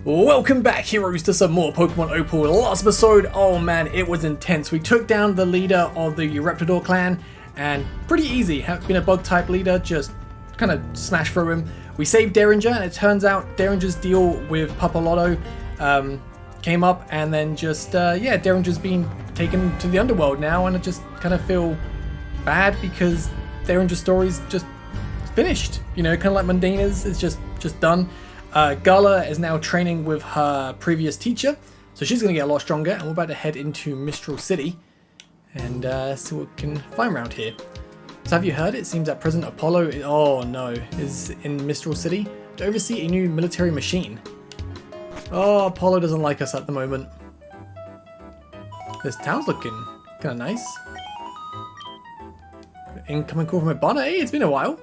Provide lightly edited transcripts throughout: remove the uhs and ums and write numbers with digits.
Welcome back, heroes, to some more Pokemon Opal. Last episode, oh man, it was intense. We took down the leader of the Raptidor clan, and pretty easy. Being a bug-type leader, just kind of smashed through him. We saved Derringer, and it turns out Derringer's deal with Opalo came up, and then just, yeah, Derringer's been taken to the underworld now, and I just kind of feel bad because Derringer's story's just finished. You know, kind of like Mundana's, it's just done. Gala is now training with her previous teacher, so she's going to get a lot stronger, and we're about to head into Mistral City and see what we can find around here. So have you heard? It seems that President Opalo is in Mistral City to oversee a new military machine. Oh, Opalo doesn't like us at the moment. This town's looking kind of nice. Incoming call from Giovanni. Hey, it's been a while.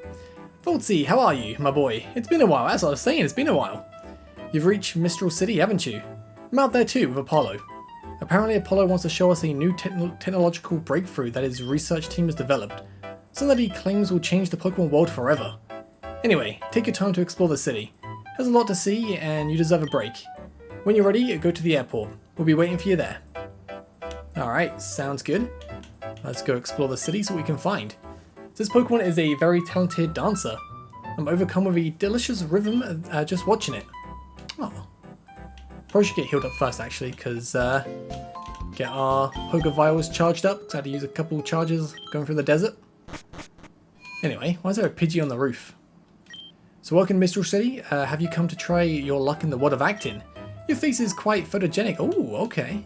HeroVoltsy, how are you, my boy? It's been a while, as I was saying, it's been a while. You've reached Mistral City, haven't you? I'm out there too, with Opalo. Apparently Opalo wants to show us a new technological breakthrough that his research team has developed. Something that he claims will change the Pokemon world forever. Anyway, take your time to explore the city. There's a lot to see, and you deserve a break. When you're ready, go to the airport. We'll be waiting for you there. Alright, sounds good. Let's go explore the city, see what we can find. This Pokemon is a very talented dancer. I'm overcome with a delicious rhythm just watching it. Oh. Probably should get healed up first actually, because get our Poké Vials charged up, because I had to use a couple charges going through the desert. Anyway, why is there a Pidgey on the roof? So welcome to Mistral City. Have you come to try your luck in the world of acting? Your face is quite photogenic. Oh, okay.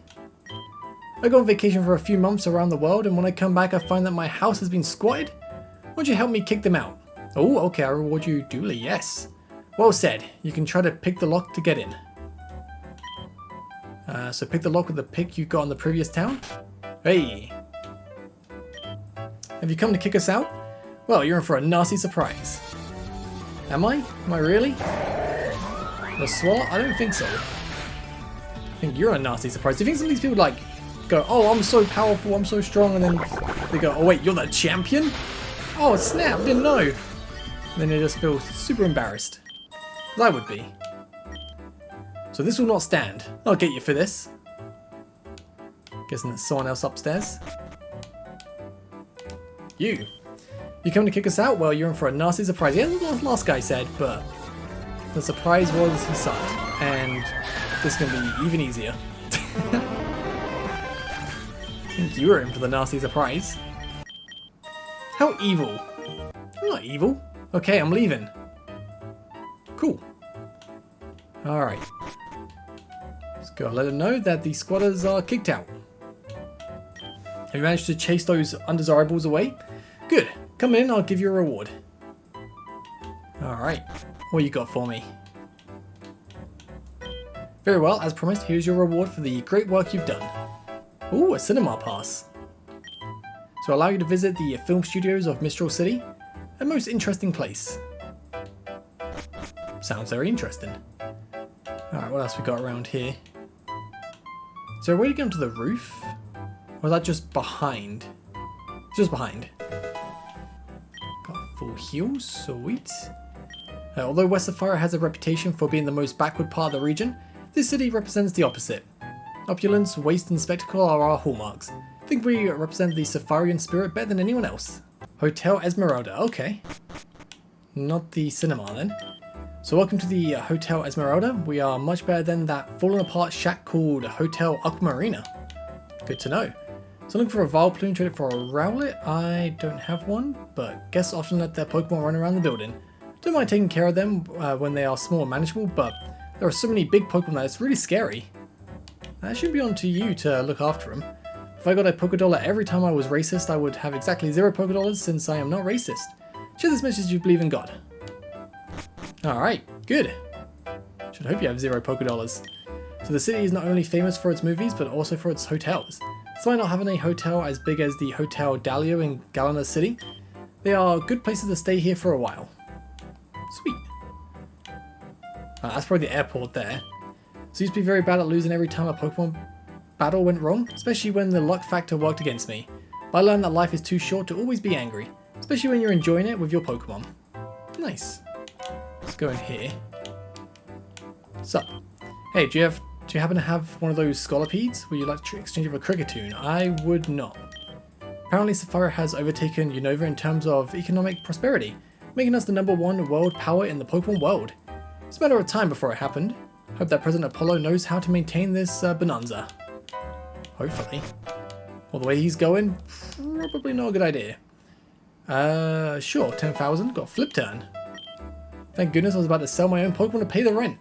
I go on vacation for a few months around the world, and when I come back I find that my house has been squatted. Won't you help me kick them out? Oh, okay, I reward you duly, yes. Well said. You can try to pick the lock to get in. So pick the lock with the pick you got in the previous town? Hey! Have you come to kick us out? Well, you're in for a nasty surprise. Am I? Am I really? The Swallow? I don't think so. I think you're a nasty surprise. Do you think some of these people like go, oh, I'm so powerful, I'm so strong, and then they go, oh wait, you're the champion? Oh snap, didn't know. And then they just feel super embarrassed. I would be. So this will not stand. I'll get you for this. Guessing there's someone else upstairs. You come to kick us out? Well, you're in for a nasty surprise. Yeah, the last guy said, but the surprise was he sucked. And this is going to be even easier. I think you were in for the nasty surprise. How evil? I'm not evil. Okay, I'm leaving. Cool. Alright. Let's go let them know that the squatters are kicked out. Have you managed to chase those undesirables away? Good. Come in, I'll give you a reward. Alright. What you got for me? Very well, as promised, here's your reward for the great work you've done. Ooh, a cinema pass. So allow you to visit the film studios of Mistral City, a most interesting place. Sounds very interesting. Alright, what else we got around here? Is there a way to get onto the roof? Or is that just behind? It's just behind. Got full heals, sweet. Although West Sapphire has a reputation for being the most backward part of the region, this city represents the opposite. Opulence, waste and spectacle are our hallmarks. I think we represent the Sapharian spirit better than anyone else. Hotel Esmeralda, okay. Not the cinema then. So welcome to the Hotel Esmeralda. We are much better than that fallen apart shack called Hotel Aquamarina. Good to know. So looking for a Vileplume, trade it for a Rowlet. I don't have one, but guests often let their Pokemon run around the building. Don't mind taking care of them when they are small and manageable, but there are so many big Pokemon that it's really scary. That should be on to you to look after them. If I got a Pokédollar every time I was racist, I would have exactly 0 Pokédollars since I am not racist. Share this message you believe in God. Alright, good. Should hope you have 0 Pokédollars. So the city is not only famous for its movies, but also for its hotels. Despite not having a hotel as big as the Hotel Dalio in Galena City, they are good places to stay here for a while. Sweet. That's probably the airport there. So I used to be very bad at losing every time a Pokemon battle went wrong, especially when the luck factor worked against me. But I learned that life is too short to always be angry, especially when you're enjoying it with your Pokemon. Nice. Let's go in here. Sup? Hey, do you happen to have one of those Scolopedes? Would you like to exchange with a Kricketune? I would not. Apparently Sapphire has overtaken Unova in terms of economic prosperity, making us the #1 world power in the Pokemon world. It's a matter of time before it happened. Hope that President Apollo knows how to maintain this bonanza. Hopefully. Well, the way he's going, probably not a good idea. Sure, 10,000, got a flip turn. Thank goodness I was about to sell my own Pokemon to pay the rent.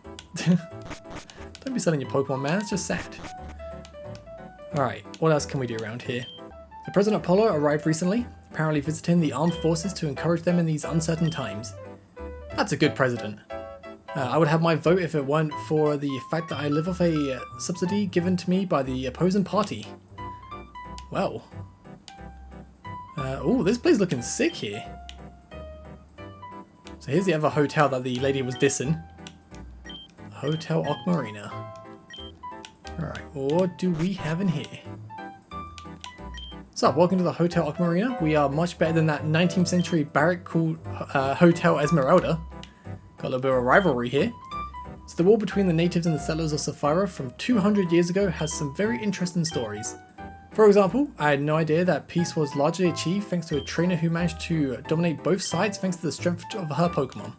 Don't be selling your Pokemon, man, it's just sad. Alright, what else can we do around here? The President Apollo arrived recently, apparently visiting the armed forces to encourage them in these uncertain times. That's a good president. I would have my vote if it weren't for the fact that I live off a subsidy given to me by the opposing party. Well. Oh, this place is looking sick here. So here's the other hotel that the lady was dissing. Hotel Aquamarina. Alright, what do we have in here? What's up? Welcome to the Hotel Aquamarina. We are much better than that 19th century barrack called Hotel Esmeralda. Got a little bit of a rivalry here. So the war between the natives and the settlers of Sapphire from 200 years ago has some very interesting stories. For example, I had no idea that peace was largely achieved thanks to a trainer who managed to dominate both sides thanks to the strength of her Pokemon.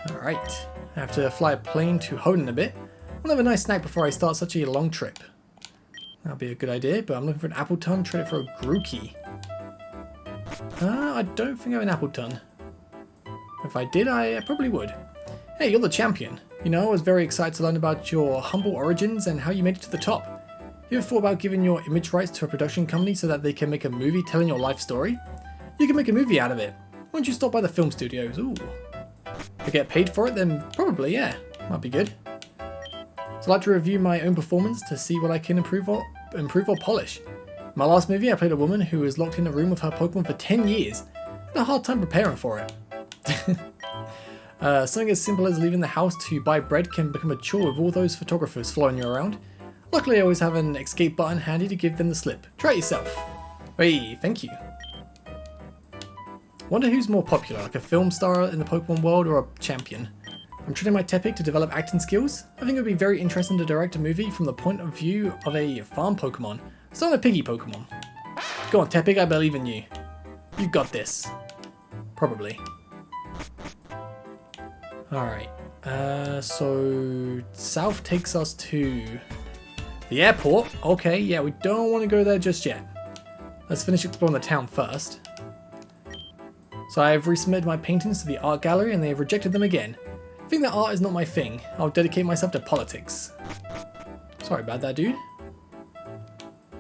Alright, I have to fly a plane to Hoenn in a bit. I'll have a nice snack before I start such a long trip. That'll be a good idea, but I'm looking for an Appleton, trade it for a Grookey. I don't think I have an Appleton. If I did, I probably would. Hey, you're the champion. You know, I was very excited to learn about your humble origins and how you made it to the top. You ever thought about giving your image rights to a production company so that they can make a movie telling your life story? You can make a movie out of it. Why don't you stop by the film studios? Ooh. If I get paid for it, then probably, yeah. Might be good. So I'd like to review my own performance to see what I can improve or polish. In my last movie, I played a woman who was locked in a room with her Pokemon for 10 years. I had a hard time preparing for it. Something as simple as leaving the house to buy bread can become a chore with all those photographers following you around. Luckily, I always have an escape button handy to give them the slip. Try it yourself. Hey, thank you. Wonder who's more popular, like a film star in the Pokemon world or a champion? I'm training my Tepig to develop acting skills. I think it would be very interesting to direct a movie from the point of view of a farm Pokemon. It's not a piggy Pokemon. Go on, Tepig, I believe in you. You've got this. Probably. Alright, so south takes us to the airport. Okay, yeah, we don't want to go there just yet. Let's finish exploring the town first. So I've resubmitted my paintings to the art gallery and they have rejected them again. I think that art is not my thing. I'll dedicate myself to politics. Sorry about that, dude.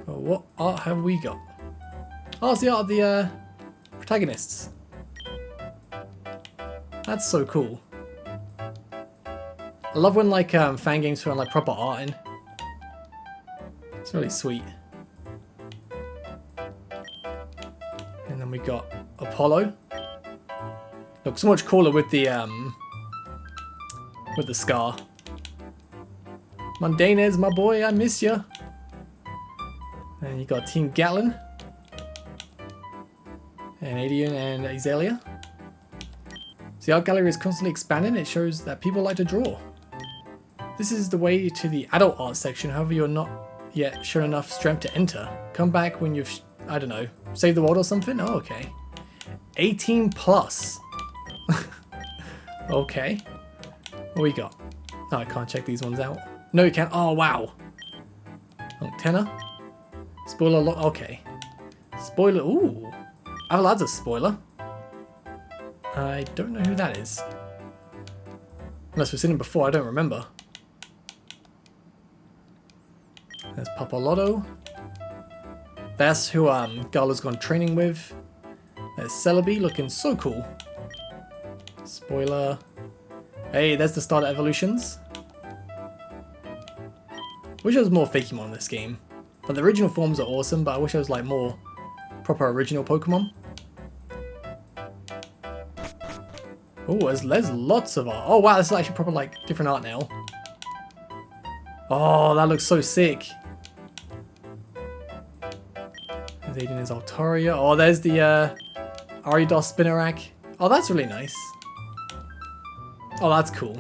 But what art have we got? Oh, it's the art of the protagonists. That's so cool. I love when like fan games put on like proper art in. It's really sweet. And then we got Opalo. Looks so much cooler with the scar. Mundanez, my boy, I miss ya. And you got Team Gatlin. And Adian and Azalea. So the art gallery is constantly expanding. It shows that people like to draw. This is the way to the adult art section, however you're not yet shown enough strength to enter. Come back when you've, I don't know, saved the world or something? Oh, okay. 18 plus. Okay. What we got? Oh, I can't check these ones out. No, you can't. Oh, wow. Antenna. Spoiler lock. Okay. Spoiler. Ooh. Avalad's a spoiler. I don't know who that is. Unless we've seen him before, I don't remember. There's Papalotto. That's who Gala's gone training with. There's Celebi looking so cool. Spoiler. Hey, there's the starter evolutions. Wish there was more Fakemon in this game. But the original forms are awesome, but I wish there was like more proper original Pokemon. Oh, there's lots of art. Oh wow, this is actually proper like different art now. Oh, that looks so sick. There's Aiden is Altaria. Oh, there's the Ariados Spinarak. Oh, that's really nice. Oh, that's cool.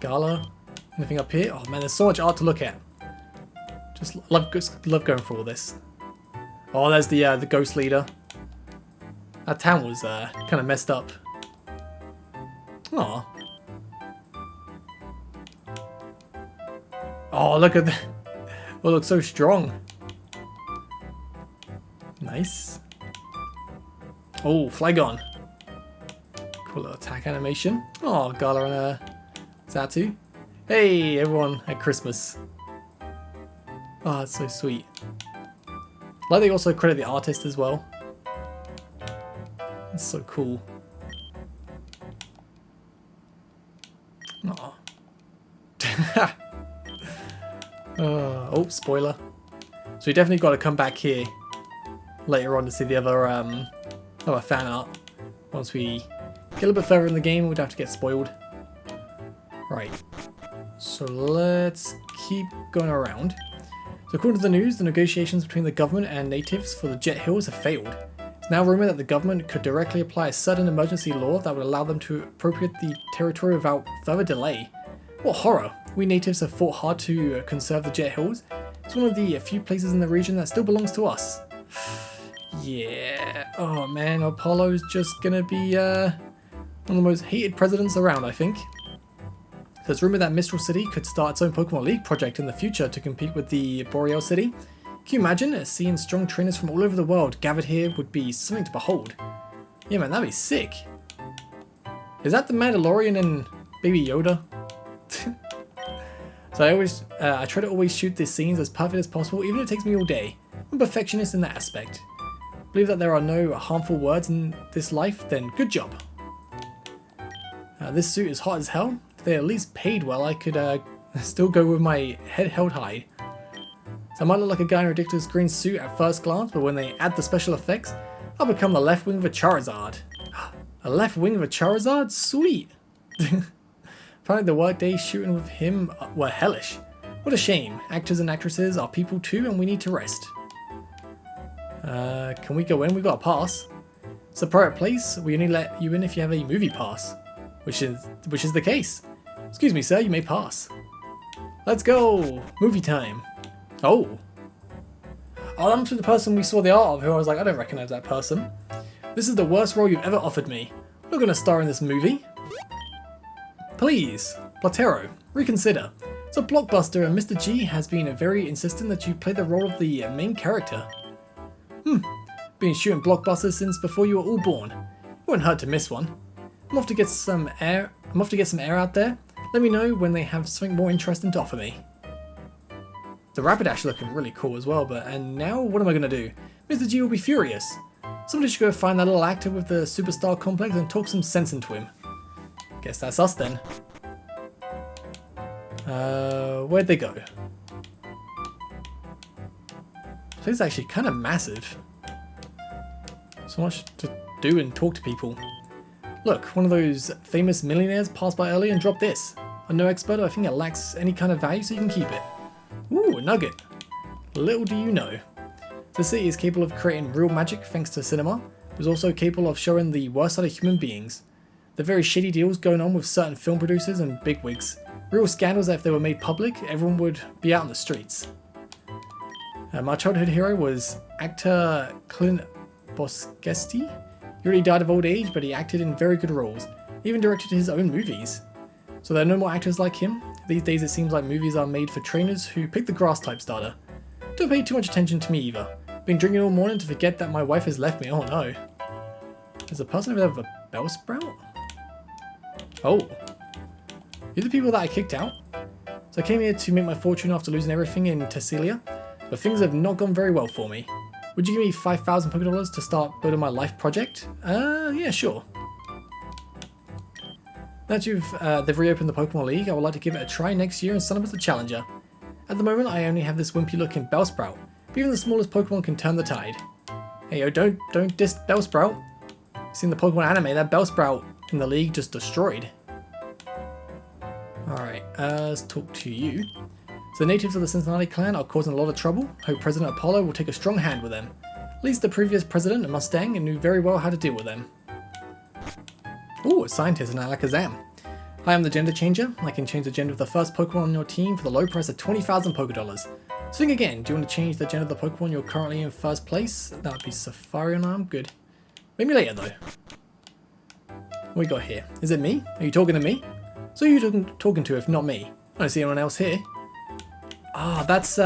Gala. Anything up here? Oh man, there's so much art to look at. Just love going through all this. Oh, there's the ghost leader. That town was kind of messed up. Aw. Oh, look at that. Oh, it looks so strong. Nice. Oh, Flygon. Cool little attack animation. Oh, Gala and Zatu. Hey, everyone at Christmas. Oh, that's so sweet. Like they also credit the artist as well. That's so cool. Aw. Oh, spoiler. So we definitely got to come back here later on to see the other fan art. Once we get a little bit further in the game, we'd have to get spoiled. Right. So let's keep going around. So according to the news, the negotiations between the government and natives for the Jet Hills have failed. It's now rumored that the government could directly apply a sudden emergency law that would allow them to appropriate the territory without further delay. What horror! We natives have fought hard to conserve the Jet Hills. It's one of the few places in the region that still belongs to us. Yeah. Oh man, Opalo's just gonna be one of the most hated presidents around, I think. So it's rumored that Mistral City could start its own Pokemon League project in the future to compete with the Boreal City. Can you imagine seeing strong trainers from all over the world gathered here would be something to behold. Yeah man, that'd be sick. Is that the Mandalorian and Baby Yoda? So I try to always shoot these scenes as perfect as possible, even if it takes me all day. I'm a perfectionist in that aspect. Believe that there are no harmful words in this life, then good job. This suit is hot as hell. If they at least paid well, I could still go with my head held high. So I might look like a guy in a ridiculous green suit at first glance, but when they add the special effects, I'll become the left wing of a Charizard. A left wing of a Charizard? Sweet! Apparently the workdays shooting with him were hellish. What a shame. Actors and actresses are people too, and we need to rest. Can we go in? We've got a pass. It's a private place. We only let you in if you have a movie pass. Which is the case. Excuse me, sir, you may pass. Let's go! Movie time. Oh. Oh, I'm to the person we saw the art of, who I was like, I don't recognize that person. This is the worst role you've ever offered me. I'm not gonna star in this movie. Please, Platero, reconsider. It's a blockbuster and Mr. G has been very insistent that you play the role of the main character. Been shooting blockbusters since before you were all born. It wouldn't hurt to miss one. I'm off to get some air out there. Let me know when they have something more interesting to offer me. The Rapidash looking really cool as well, and now what am I gonna do? Mr. G will be furious. Somebody should go find that little actor with the superstar complex and talk some sense into him. Guess that's us then. Where'd they go? This place is actually kind of massive. So much to do and talk to people. Look, one of those famous millionaires passed by earlier and dropped this. I'm no expert, but I think it lacks any kind of value, so you can keep it. Ooh, a nugget. Little do you know. The city is capable of creating real magic thanks to cinema. It is also capable of showing the worst side of human beings. The very shady deals going on with certain film producers and bigwigs. Real scandals that if they were made public, everyone would be out on the streets. My childhood hero was actor Clint Boschesti. He already died of old age, but he acted in very good roles. He even directed his own movies. So there are no more actors like him. These days it seems like movies are made for trainers who pick the grass type starter. Don't pay too much attention to me either. Been drinking all morning to forget that my wife has left me. Oh no. There's a person over there with a Bellsprout? Oh. You're the people that I kicked out? So I came here to make my fortune after losing everything in Tesselia, but things have not gone very well for me. Would you give me 5,000 Pokédollars to start building my life project? Yeah, sure. Now that they've reopened the Pokemon League, I would like to give it a try next year and sign up as a challenger. At the moment, I only have this wimpy looking Bellsprout, but even the smallest Pokemon can turn the tide. Hey yo, don't diss Bellsprout. Seen the Pokemon anime, that Bellsprout in the league just destroyed. Alright, let's talk to you. So the natives of the Cincinnati clan are causing a lot of trouble. Hope President Opalo will take a strong hand with them. At least the previous president, a Mustang, knew very well how to deal with them. Ooh, a scientist in Alakazam. Hi, I'm the gender changer. I can change the gender of the first Pokemon on your team for the low price of 20,000 Pokedollars. So think again, do you want to change the gender of the Pokemon you're currently in first place? That would be Safarian, I'm good. Maybe later though. What we got here? Is it me? Are you talking to me? So who are you talking to if not me? I don't see anyone else here. Ah, that's is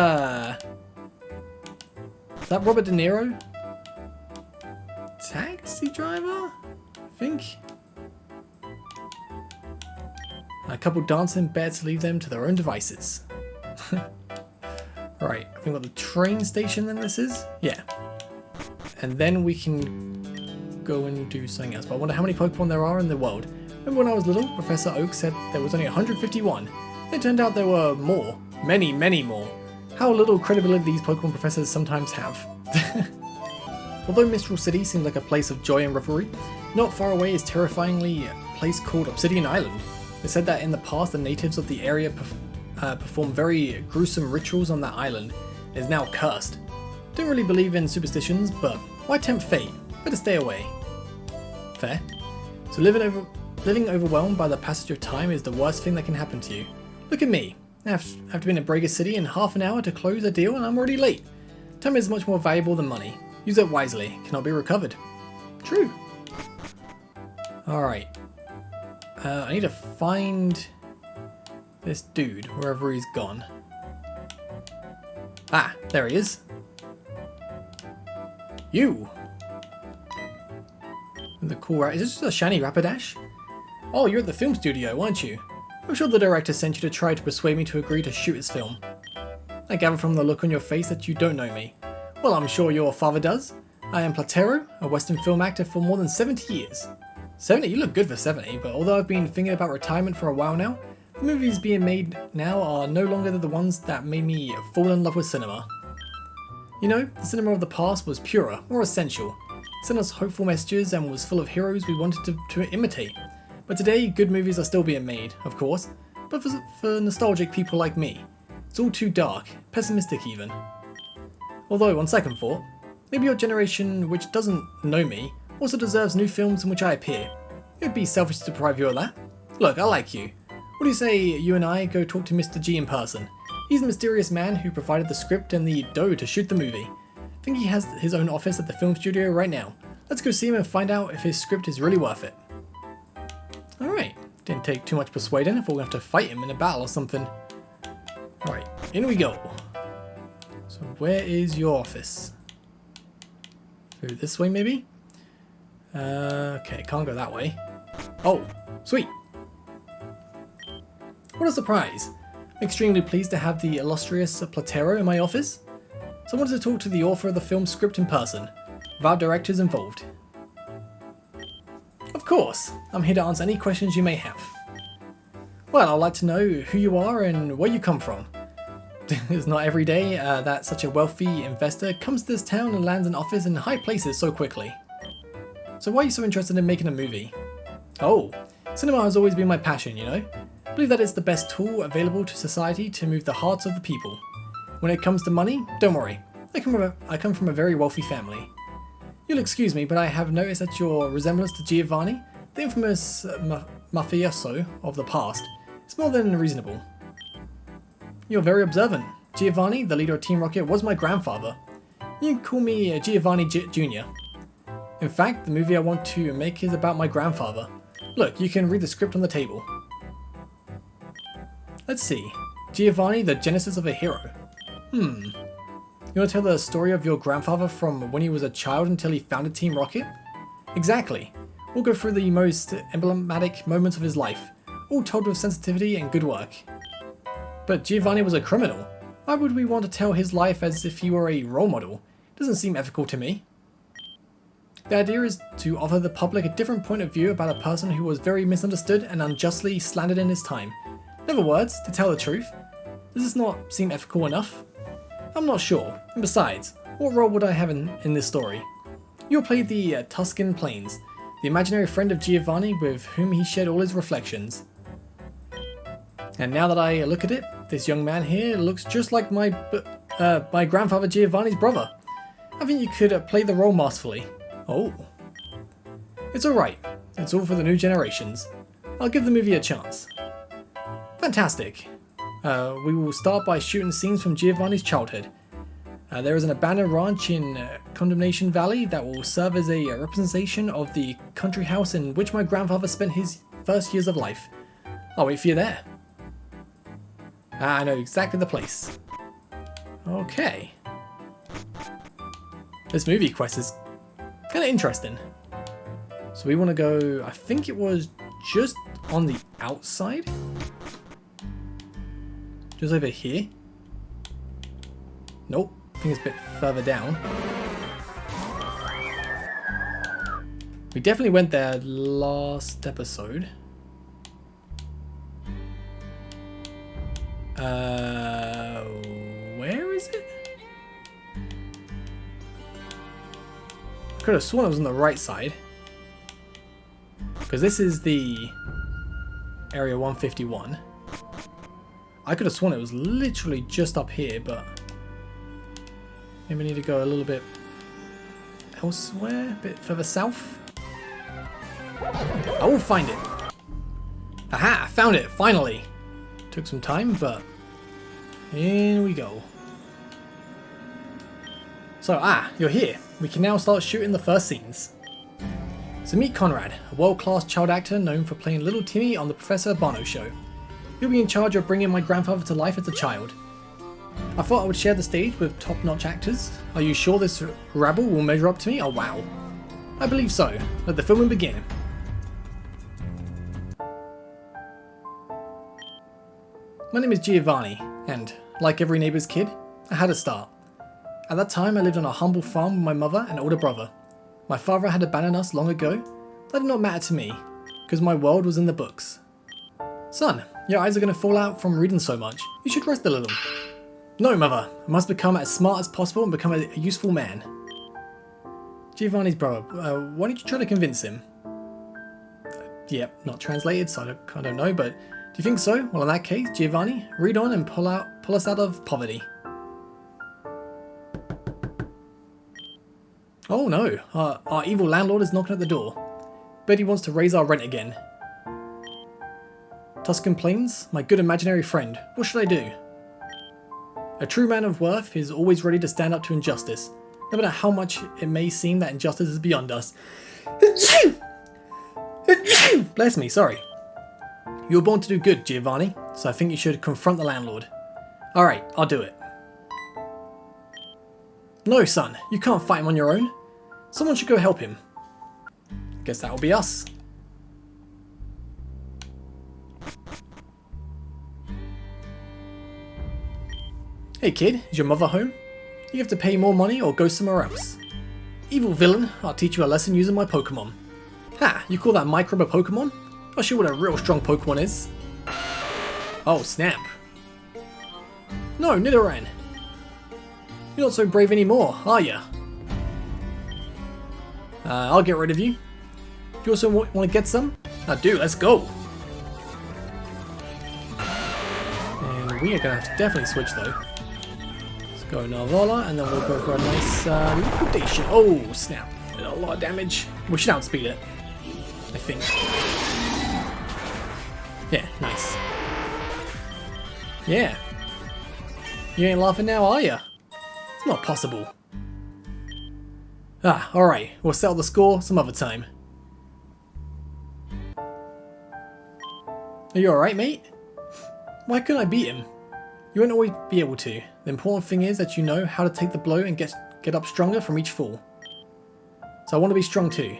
that Robert De Niro? Taxi driver? I think. A couple dancing, better to leave them to their own devices. Right, I think what the train station then this is? Yeah. And then we can go and do something else. But I wonder how many Pokemon there are in the world. Remember when I was little, Professor Oak said there was only 151. It turned out there were more. Many, many more. How little credibility these Pokemon professors sometimes have. Although Mistral City seems like a place of joy and revelry, not far away is terrifyingly a place called Obsidian Island. It's said that in the past the natives of the area performed very gruesome rituals on that island. It is now cursed. Don't really believe in superstitions, but why tempt fate? Better stay away. Fair. So living overwhelmed by the passage of time is the worst thing that can happen to you. Look at me. I have to be in a Braga City in half an hour to close a deal and I'm already late. Time is much more valuable than money. Use it wisely. Cannot be recovered. True. Alright. I need to find this dude, wherever he's gone. Ah, there he is. You! With the cool... Is this just a shiny Rapidash? Oh, you're at the film studio, aren't you? I'm sure the director sent you to try to persuade me to agree to shoot his film. I gather from the look on your face that you don't know me. Well, I'm sure your father does. I am Platero, a Western film actor for more than 70 years. 70? You look good for 70, but although I've been thinking about retirement for a while now, the movies being made now are no longer the ones that made me fall in love with cinema. You know, the cinema of the past was purer, more essential, sent us hopeful messages and was full of heroes we wanted to imitate. But today, good movies are still being made, of course, but for nostalgic people like me, it's all too dark, pessimistic even. Although, on second thought, maybe your generation, which doesn't know me, also deserves new films in which I appear. It would be selfish to deprive you of that. Look, I like you. What do you say you and I go talk to Mr. G in person? He's the mysterious man who provided the script and the dough to shoot the movie. I think he has his own office at the film studio right now. Let's go see him and find out if his script is really worth it. Alright, didn't take too much persuading. I thought we'd have to fight him in a battle or something. Alright, in we go. So where is your office? Through this way maybe? Okay, can't go that way. Oh, sweet. What a surprise. I'm extremely pleased to have the illustrious Platero in my office. So I wanted to talk to the author of the film script in person, without directors involved. Of course, I'm here to answer any questions you may have. Well, I'd like to know who you are and where you come from. It's not every day that such a wealthy investor comes to this town and lands an office in high places so quickly. So why are you so interested in making a movie? Oh, cinema has always been my passion, you know. I believe that it's the best tool available to society to move the hearts of the people. When it comes to money, don't worry. I come from a very wealthy family. You'll excuse me, but I have noticed that your resemblance to Giovanni, the infamous mafioso of the past, is more than reasonable. You're very observant. Giovanni, the leader of Team Rocket, was my grandfather. You can call me Giovanni Jr. In fact, the movie I want to make is about my grandfather. Look, you can read the script on the table. Let's see. Giovanni, the genesis of a hero. You want to tell the story of your grandfather from when he was a child until he founded Team Rocket? Exactly. We'll go through the most emblematic moments of his life, all told with sensitivity and good work. But Giovanni was a criminal. Why would we want to tell his life as if he were a role model? It doesn't seem ethical to me. The idea is to offer the public a different point of view about a person who was very misunderstood and unjustly slandered in his time. In other words, to tell the truth. Does this not seem ethical enough? I'm not sure, and besides, what role would I have in this story? You'll play the Tuscan Plains, the imaginary friend of Giovanni with whom he shared all his reflections. And now that I look at it, this young man here looks just like my grandfather Giovanni's brother. I think you could play the role masterfully. Oh. It's alright. It's all for the new generations. I'll give the movie a chance. Fantastic. We will start by shooting scenes from Giovanni's childhood. There is an abandoned ranch in Condemnation Valley that will serve as a representation of the country house in which my grandfather spent his first years of life. I'll wait for you there. I know exactly the place. Okay. This movie quest is kind of interesting. So we want to go, I think it was just on the outside? Just over here? Nope, I think it's a bit further down. We definitely went there last episode. Where is it? I could have sworn it was on the right side. Because this is the area 151. I could have sworn it was literally just up here, but maybe I need to go a little bit elsewhere, a bit further south. I will find it. Aha, found it, finally. Took some time, but in we go. So, you're here. We can now start shooting the first scenes. So meet Conrad, a world-class child actor known for playing Little Timmy on the Professor Bono show. He'll be in charge of bringing my grandfather to life as a child. I thought I would share the stage with top-notch actors. Are you sure this rabble will measure up to me? Oh wow. I believe so. Let the filming begin. My name is Giovanni, and, like every neighbour's kid, I had a start. At that time I lived on a humble farm with my mother and older brother. My father had abandoned us long ago. That did not matter to me, because my world was in the books. Son, your eyes are going to fall out from reading so much. You should rest a little. No, mother. I must become as smart as possible and become a useful man. Giovanni's brother, why don't you try to convince him? Yep, not translated, so I don't know, but do you think so? Well, in that case, Giovanni, read on and pull us out of poverty. Oh no, our evil landlord is knocking at the door. Bet he wants to raise our rent again. Tuscan Plains, my good imaginary friend, what should I do? A true man of worth is always ready to stand up to injustice, no matter how much it may seem that injustice is beyond us. Bless me, sorry. You were born to do good, Giovanni, so I think you should confront the landlord. Alright, I'll do it. No, son, you can't fight him on your own. Someone should go help him. Guess that will be us. Hey kid, is your mother home? You have to pay more money or go somewhere else. Evil villain, I'll teach you a lesson using my Pokemon. Ha, you call that microbe a Pokemon? I'll show you what a real strong Pokemon is. Oh snap. No, Nidoran. You're not so brave anymore, are ya? I'll get rid of you. Do you also want to get some? I do, let's go. And we are going to have to definitely switch though. Let's go Narvala and then we'll go for a nice liquidation. Oh snap, did a lot of damage. We should outspeed it, I think. Yeah, nice. Yeah. You ain't laughing now, are ya? It's not possible. Alright, we'll settle the score some other time. Are you alright, mate? Why couldn't I beat him? You won't always be able to. The important thing is that you know how to take the blow and get up stronger from each fall. So I want to be strong too.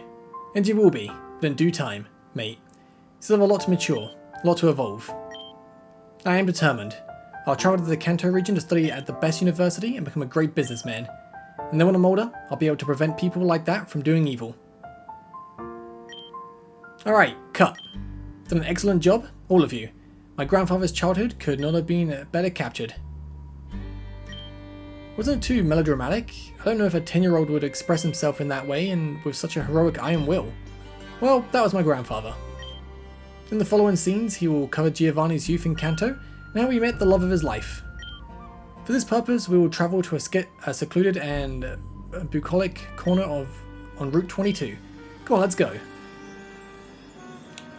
And you will be, but in due time, mate. You still have a lot to mature, a lot to evolve. I am determined. I'll travel to the Kanto region to study at the best university and become a great businessman. And then when I'm older, I'll be able to prevent people like that from doing evil. Alright, cut. Done an excellent job, all of you. My grandfather's childhood could not have been better captured. Wasn't it too melodramatic? I don't know if a 10-year-old would express himself in that way and with such a heroic iron will. Well, that was my grandfather. In the following scenes, he will cover Giovanni's youth in Kanto and how he met the love of his life. For this purpose, we will travel to a secluded and bucolic corner on Route 22. Come on, let's go.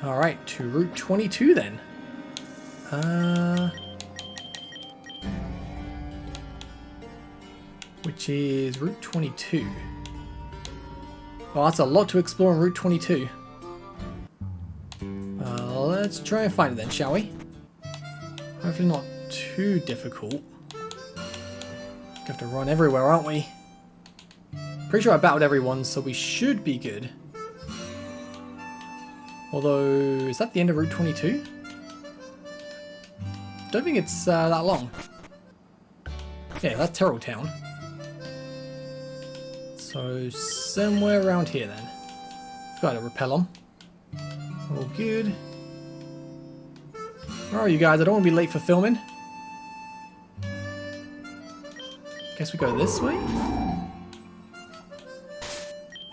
Alright, to Route 22 then. Which is Route 22. Well, that's a lot to explore on Route 22. Let's try and find it then, shall we? Hopefully not too difficult. We have to run everywhere, aren't we? Pretty sure I battled everyone, so we should be good. Although, is that the end of Route 22? Don't think it's that long. Yeah, that's Terrell Town. So, somewhere around here then. Got a rappel on. All good. Where are you guys? I don't want to be late for filming. Guess we go this way?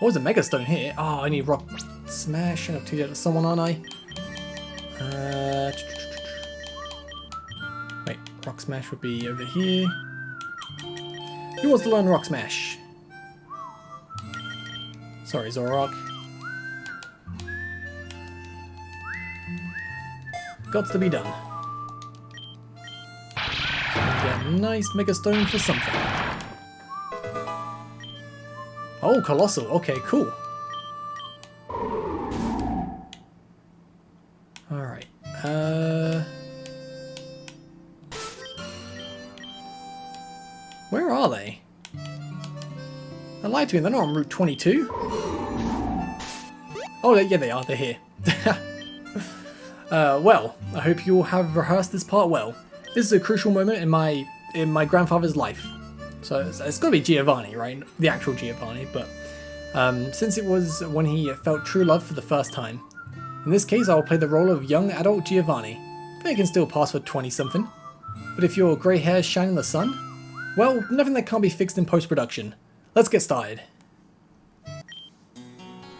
Oh, there's a Mega Stone here. Oh, I need Rock Smash. I have to get to someone, aren't I? Wait, Rock Smash would be over here. Who wants to learn Rock Smash? Sorry, Zorok. Gots to be done. Get a nice Mega Stone for something. Oh, Colossal. Okay, cool. Alright. Where are they? They lied to me. They're not on Route 22. Oh, yeah, they are. They're here. Well, I hope you all have rehearsed this part well. This is a crucial moment in my grandfather's life. So it's got to be Giovanni, right? The actual Giovanni, but since it was when he felt true love for the first time. In this case, I will play the role of young adult Giovanni. They can still pass for 20-something. But if your grey hairs shine in the sun, well, nothing that can't be fixed in post-production. Let's get started.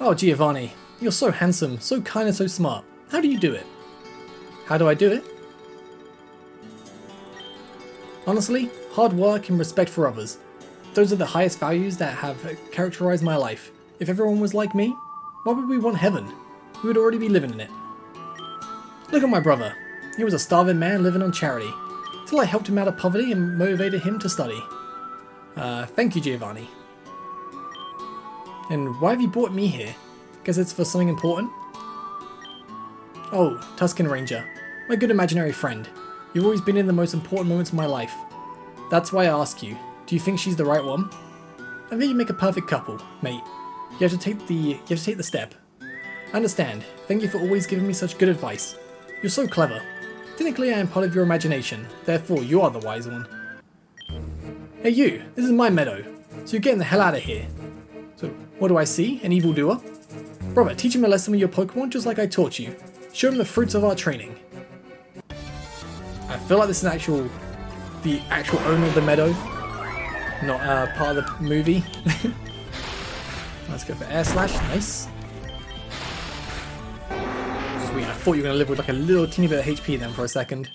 Oh, Giovanni, you're so handsome, so kind and so smart. How do you do it? How do I do it? Honestly, hard work and respect for others. Those are the highest values that have characterized my life. If everyone was like me, why would we want heaven? We would already be living in it. Look at my brother. He was a starving man living on charity, till I helped him out of poverty and motivated him to study. Thank you, Giovanni. And why have you brought me here? Guess it's for something important? Oh, Tuscan Ranger, my good imaginary friend. You've always been in the most important moments of my life. That's why I ask you, do you think she's the right one? I think you make a perfect couple, mate. You have to take the step. I understand. Thank you for always giving me such good advice. You're so clever. Technically I am part of your imagination, therefore you are the wise one. Hey you, this is my meadow, so you're getting the hell out of here. So, what do I see? An evildoer? Brother, teach him a lesson with your Pokemon just like I taught you. Show him the fruits of our training. I feel like this is the actual owner of the meadow, not part of the movie. Let's go for Air Slash, nice. Sweet, I thought you were going to live with like a little teeny bit of HP then for a second.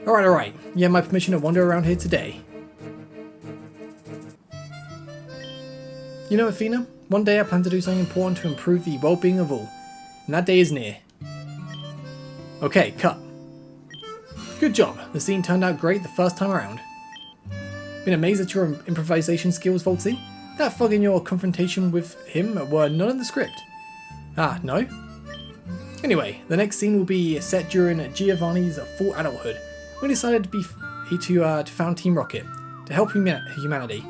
Alright, you have my permission to wander around here today. You know, Athena, one day I plan to do something important to improve the well-being of all, and that day is near. Okay, cut. Good job, the scene turned out great the first time around. Been amazed at your improvisation skills, Voltsy. That fog in your confrontation with him were not in the script. Ah, no? Anyway, the next scene will be set during Giovanni's full adulthood. We decided to found Team Rocket to help humanity.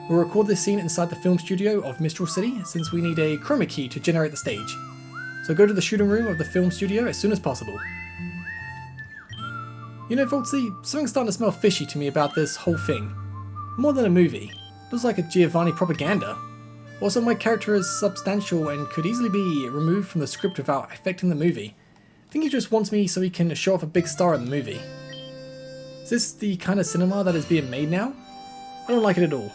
We'll record this scene inside the film studio of Mistral City since we need a chroma key to generate the stage. So go to the shooting room of the film studio as soon as possible. You know, Voltsy, something's starting to smell fishy to me about this whole thing. More than a movie. Looks like a Giovanni propaganda. Also, my character is substantial and could easily be removed from the script without affecting the movie. I think he just wants me so he can show off a big star in the movie. Is this the kind of cinema that is being made now? I don't like it at all.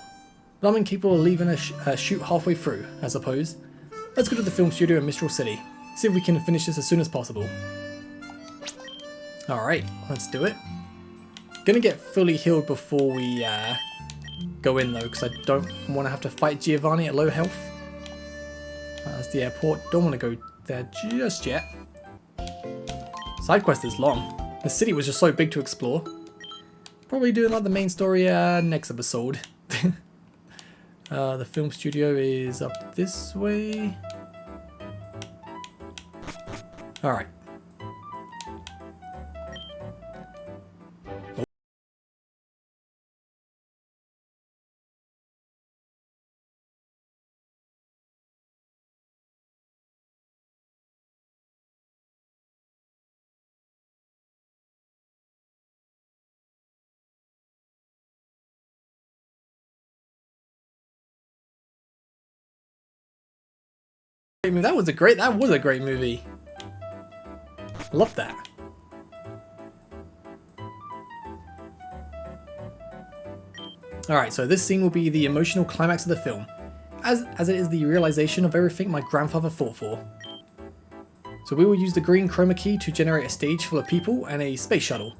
But I'm incapable of leaving a shoot halfway through, I suppose. Let's go to the film studio in Mistral City. See if we can finish this as soon as possible. Alright, let's do it. Gonna get fully healed before we go in though, because I don't want to have to fight Giovanni at low health. That's the airport. Don't want to go there just yet. Side quest is long. The city was just so big to explore. Probably doing like the main story next episode. The film studio is up this way. Alright. That was a great movie. Love that. Alright, so this scene will be the emotional climax of the film, as it is the realization of everything my grandfather fought for. So we will use the green chroma key to generate a stage full of people and a space shuttle.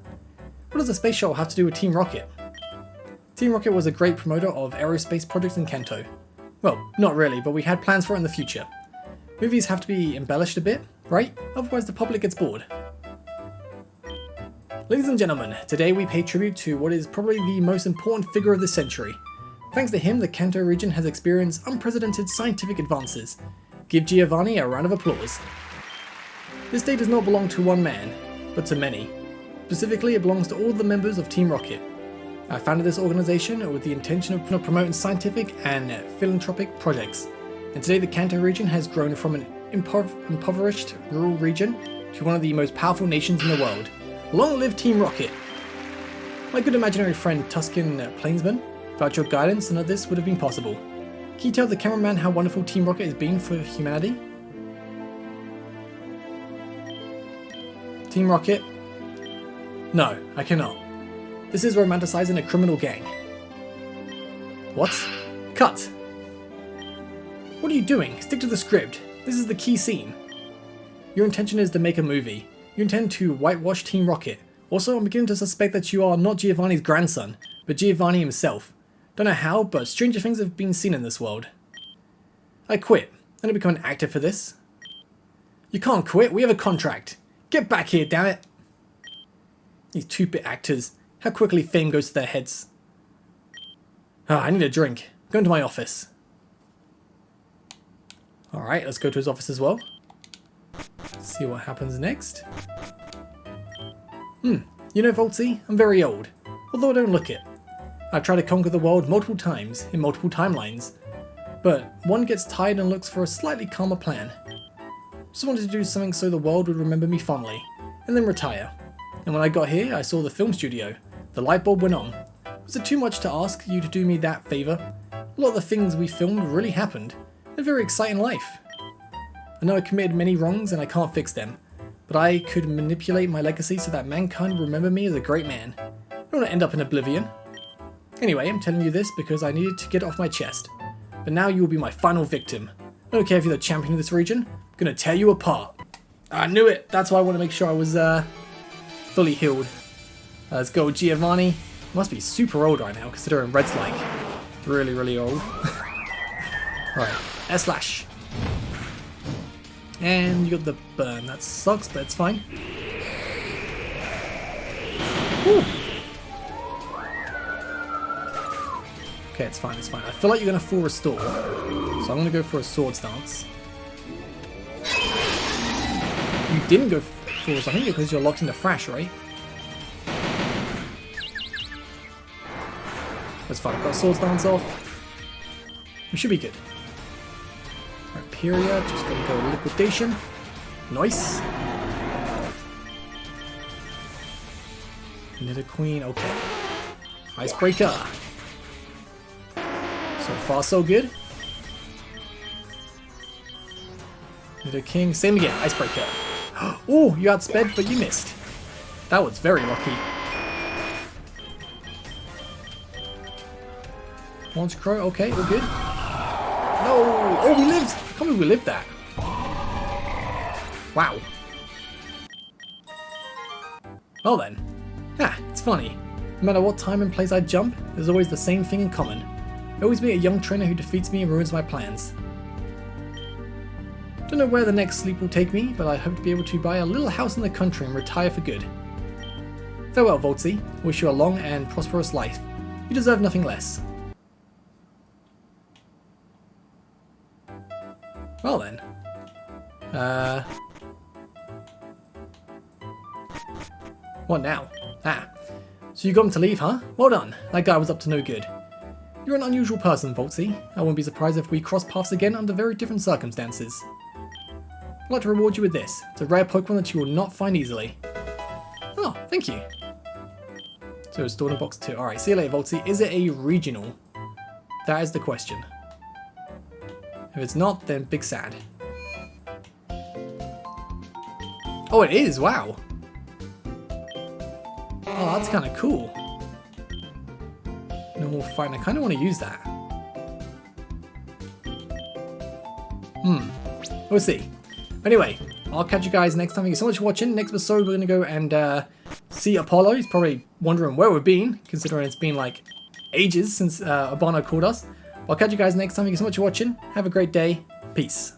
What does a space shuttle have to do with Team Rocket? Team Rocket was a great promoter of aerospace projects in Kanto. Well, not really, but we had plans for it in the future. Movies have to be embellished a bit, right? Otherwise the public gets bored. Ladies and gentlemen, today we pay tribute to what is probably the most important figure of the century. Thanks to him, the Kanto region has experienced unprecedented scientific advances. Give Giovanni a round of applause. This day does not belong to one man, but to many. Specifically, it belongs to all the members of Team Rocket. I founded this organization with the intention of promoting scientific and philanthropic projects. And today the Kanto region has grown from an impoverished rural region to one of the most powerful nations in the world. Long live Team Rocket! My good imaginary friend Tuscan Plainsman, without your guidance none of this would have been possible. Can you tell the cameraman how wonderful Team Rocket has been for humanity? Team Rocket? No, I cannot. This is romanticizing a criminal gang. What? Cut! What are you doing? Stick to the script. This is the key scene. Your intention is to make a movie. You intend to whitewash Team Rocket. Also, I'm beginning to suspect that you are not Giovanni's grandson, but Giovanni himself. Don't know how, but stranger things have been seen in this world. I quit. I don't become an actor for this. You can't quit. We have a contract. Get back here, damn it. These 2-bit actors. How quickly fame goes to their heads. I need a drink. Go into my office. Alright, let's go to his office as well. See what happens next. You know, Voltsy, I'm very old. Although I don't look it. I've tried to conquer the world multiple times, in multiple timelines. But one gets tired and looks for a slightly calmer plan. Just wanted to do something so the world would remember me fondly, and then retire. And when I got here, I saw the film studio. The light bulb went on. Was it too much to ask you to do me that favour? A lot of the things we filmed really happened. A very exciting life. I know I committed many wrongs and I can't fix them, but I could manipulate my legacy so that mankind will remember me as a great man. I don't want to end up in oblivion. Anyway, I'm telling you this because I needed to get it off my chest. But now you will be my final victim. I don't care if you're the champion of this region, I'm gonna tear you apart. I knew it! That's why I want to make sure I was fully healed. Let's go, Giovanni. Must be super old right now, considering Red's like really, really old. Right, S/. And you got the burn. That sucks, but it's fine. Whew. Okay, it's fine, it's fine. I feel like you're going to full restore, so I'm going to go for a sword stance. You didn't go full, so I think because you're locked into Thrash, right? That's fine, I've got sword stance off. We should be good. Period, just gonna go liquidation. Nice. Another queen, okay. Icebreaker. So far, so good. Another king, same again, icebreaker. Oh, you outsped, but you missed. That was very lucky. Launch crow, okay, we're good. No! Oh, we lived! I can't believe we lived that. Wow. Well then. It's funny. No matter what time and place I jump, there's always the same thing in common. I always meet a young trainer who defeats me and ruins my plans. Don't know where the next sleep will take me, but I hope to be able to buy a little house in the country and retire for good. Farewell, Voltsy. Wish you a long and prosperous life. You deserve nothing less. Well then. What now? Ah. So you got him to leave, huh? Well done. That guy was up to no good. You're an unusual person, Voltsy. I won't be surprised if we cross paths again under very different circumstances. I'd like to reward you with this. It's a rare Pokemon that you will not find easily. Oh, thank you. So it's stored in box 2. Alright, see you later, Voltsy. Is it a regional? That is the question. If it's not, then big sad. Oh, it is! Wow! Oh, that's kind of cool. Normal fight. I kind of want to use that. We'll see. Anyway, I'll catch you guys next time. Thank you so much for watching. Next episode, we're going to go and see Opalo. He's probably wondering where we've been, considering it's been like ages since Urbano called us. I'll catch you guys next time. Thank you so much for watching. Have a great day. Peace.